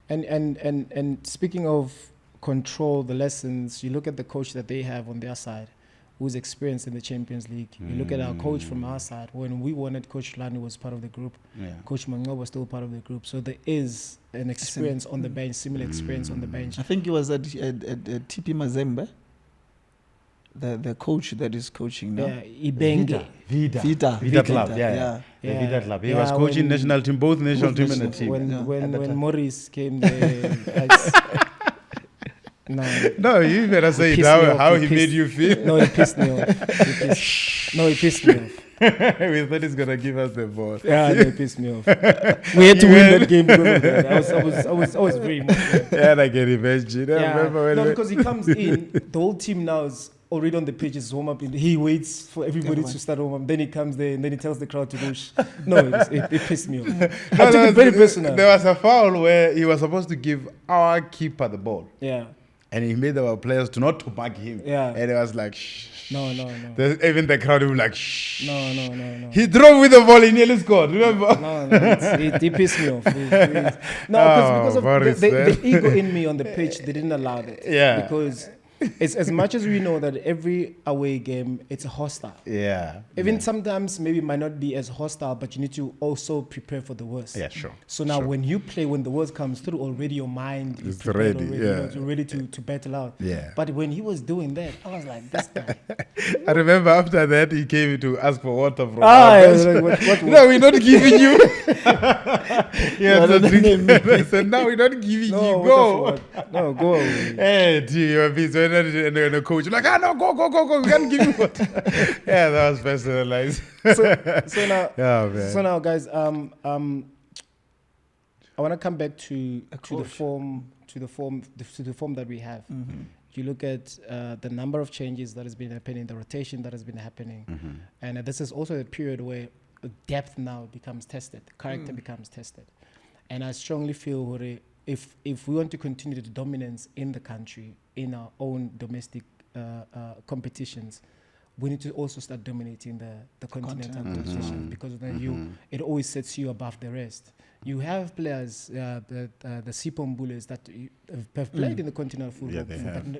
And speaking of control, the lessons, you look at the coach that they have on their side, who's experienced in the Champions League. You look at our coach from our side. When we won it, Coach Lani was part of the group. Yeah. Coach Mango was still part of the group. So there is an experience on the bench, similar experience on the bench. I think he was at TP Mazembe, the coach that is coaching now. Yeah, Ibenge. Vida Club, yeah. The Vida Club. He was coaching national team, both national team and the team. When Maurice came there, no, you better say how he made you feel. No, he pissed me off. He pissed me off. We thought he's gonna give us the ball. Yeah, no, he pissed me off. We had to win that game because of that. I was very much. Yeah, I can imagine. Because he comes in, the whole team now is already on the pitch, is warm up. He waits for everybody to start warm up. Then he comes there and then he tells the crowd to go. It pissed me off. I took it very personal. There was a foul where he was supposed to give our keeper the ball. Yeah. And he made our players to not to back him. Yeah. And it was like, shh. No. Even the crowd was like, shh. No. He drove with the ball, he nearly scored, remember? He pissed me off. Because of the ego in me on the pitch, they didn't allow that. Yeah. Because it's as much as we know that every away game, it's hostile. Yeah. Even sometimes maybe it might not be as hostile, but you need to also prepare for the worst. Yeah, sure. So now when you play, when the worst comes through, already your mind is ready. Already, you're ready to battle out. Yeah. But when he was doing that, I was like, this guy. I remember after that, he came to ask for water from our bench. What? No, we're not giving you. I said, no, we're not giving you. Go. No, go away. Hey, you're busy. And the coach like, no, go, we can't give you what. Yeah, that was personalized. So now, guys, I want to come back to the form that we have. Mm-hmm. You look at the number of changes that has been happening, the rotation that has been happening, and this is also a period where depth now becomes tested, character becomes tested, and I strongly feel if we want to continue the dominance in the country, in our own domestic competitions, we need to also start dominating the continental competitions, because then it always sets you above the rest. You have players, the Sipho Mbules that have played in the continental football,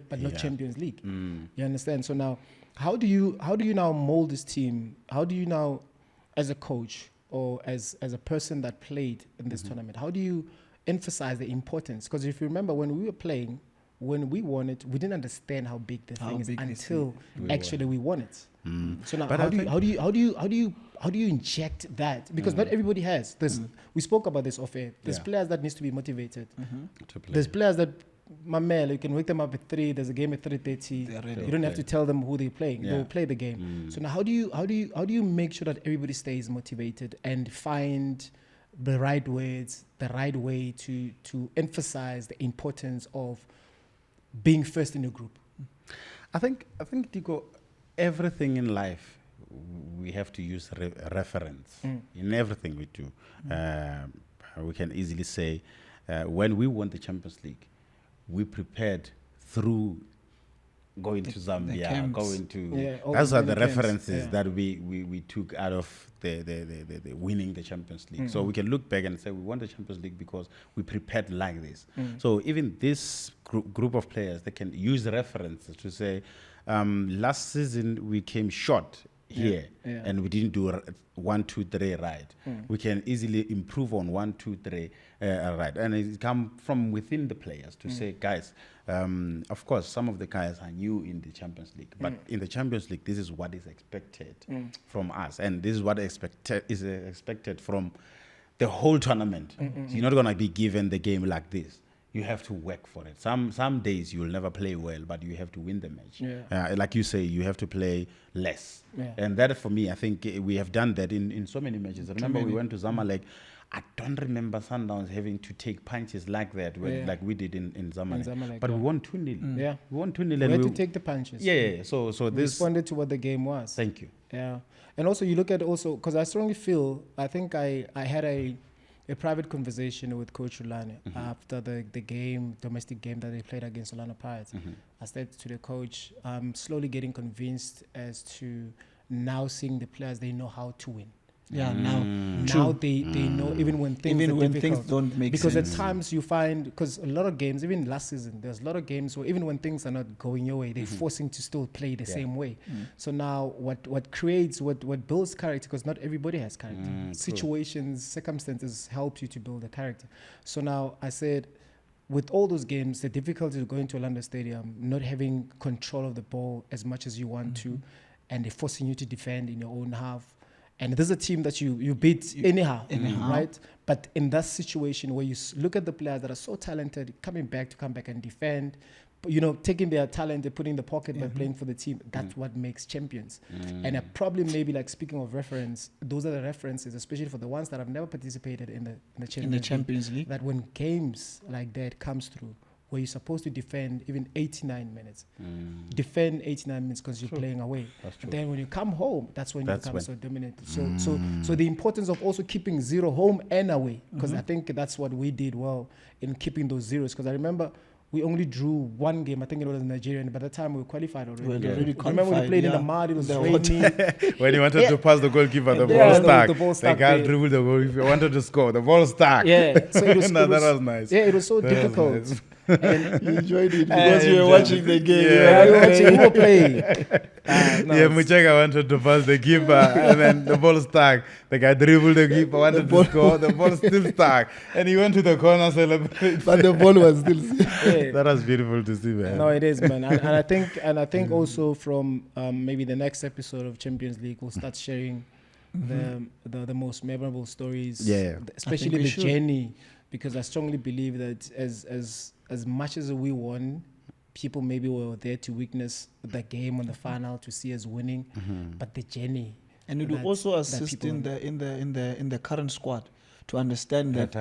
but not Champions League. You understand? So now, how do you now mold this team? How do you now, as a coach or as a person that played in this tournament, how do you emphasize the importance? Because if you remember, when we were playing, when we won it, we didn't understand how big the thing is until we won it. So now, how do you inject that? Because not everybody has. We spoke about this off air. There's players that needs to be motivated. To play. There's players that, you can wake them up at 3. There's a game at 3:30. You don't have to tell them who they're playing. They'll play the game. So now, how do you make sure that everybody stays motivated and find the right words, the right way to emphasize the importance of being first in your group? I think Tico, everything in life we have to use reference in everything we do. We can easily say when we won the Champions League, we prepared through going to Zambia, going to those are the references that we took out of the winning the Champions League. So we can look back and say we won the Champions League because we prepared like this. So even this group of players, they can use references to say last season we came short here and we didn't do 1, 2, 3 right. We can easily improve on 1, 2, 3 right, and it come from within the players to say, guys, of course some of the guys are new in the Champions League, but in the Champions League this is what is expected from us, and this is what is expected from the whole tournament. So you're not going to be given the game like this. You have to work for it. Some days you will never play well, but you have to win the match. Like you say, you have to play less. And that, for me, I think we have done that in so many matches. I remember we went to Zamalek. I don't remember Sundowns having to take punches like that, like we did in Zamalek. But we won 2-0. Yeah. We won 2-0. We had to take the punches. Yeah. So we responded to what the game was. Thank you. Yeah. And also you look at because I strongly feel, I think I had a private conversation with Coach Hilal after the domestic game that they played against Orlando Pirates. I said to the coach, I'm slowly getting convinced as to now seeing the players, they know how to win. Yeah, now. Now they know even when things Even are when difficult. things don't make Because sense. at times you find, because a lot of games, even last season, there's a lot of games where even when things are not going your way, they're forcing to still play the same way. So now what builds character, because not everybody has character. Situations, circumstances help you to build a character. So now I said, with all those games, the difficulty of going to Orlando Stadium, not having control of the ball as much as you want to, and they're forcing you to defend in your own half. And this is a team that you beat anyhow, right? But in that situation where you look at the players that are so talented, come back and defend, you know, taking their talent and putting in the pocket by playing for the team, that's what makes champions. And probably maybe, like, speaking of reference, those are the references, especially for the ones that have never participated in the Champions League, that when games like that comes through, where you're supposed to defend even 89 minutes. Defend 89 minutes because you're playing away. And then when you come home, that's when you become so dominant. So the importance of also keeping 0 home and away, because I think that's what we did well in keeping those zeros. Because I remember we only drew 1 game. I think it was Nigeria. And by the time we were qualified already. Remember when we played in the mud, it was raining. When he wanted to pass the goalkeeper, the ball stuck. The guy dribbled the goalkeeper, wanted to score. The ball stuck. Yeah. So it was, that was nice. Yeah, it was so difficult. Nice. And you enjoyed it because you were watching the game. Yeah, you were watching who were playing. Mucheka wanted to pass the keeper and then the ball stuck. The guy dribbled the keeper, wanted to score. The ball still stuck. And he went to the corner celebrating. But the ball was still That was beautiful to see, man. No, it is, man. And I think also from maybe the next episode of Champions League, we'll start sharing the most memorable stories. Especially the journey. Because I strongly believe that as much as we won, people maybe were there to witness the game on the final to see us winning, but the journey. And it will also assist in the current squad to understand that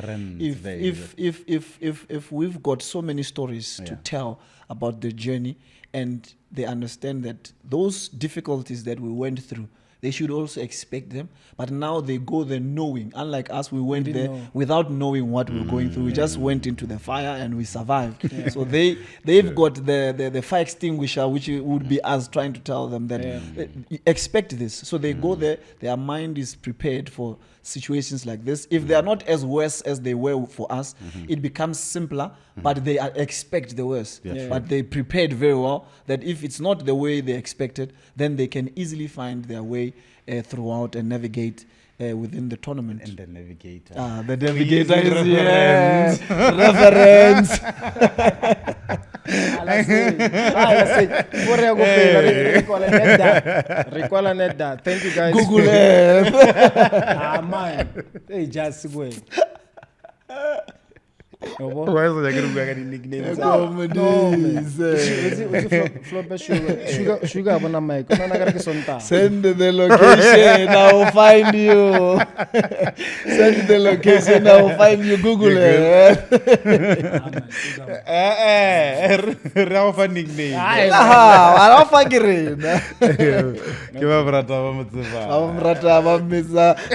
if we've got so many stories to tell about the journey, and they understand that those difficulties that we went through, they should also expect them. But now they go there knowing. Unlike us, we went there without knowing what we were going through. We just went into the fire and we survived. So they've got the fire extinguisher, which would be us trying to tell them that expect this. So they go there, their mind is prepared for situations like this. If they are not as worse as they were for us, it becomes simpler, but they expect the worst. But they prepared very well that if it's not the way they expected, then they can easily find their way throughout and navigate within the tournament. And the navigator. The navigator is here. Reference. Thank you, guys. Google Earth. Man. Hey, just go. Why is it going to be nicknames? Sugar, send the location, I will find you. Send the location, I will find you. Google it. Rafa nickname. I don't fucking read. Give up Rata.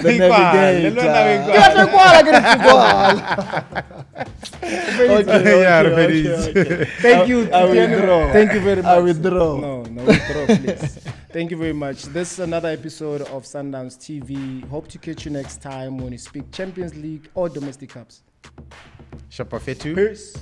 The navigator. Okay. Thank you. I withdraw. Thank you very much. I withdraw. No, withdraw, please. Thank you very much. This is another episode of Sundowns TV. Hope to catch you next time when we speak Champions League or domestic cups. Shopafetu. Peace.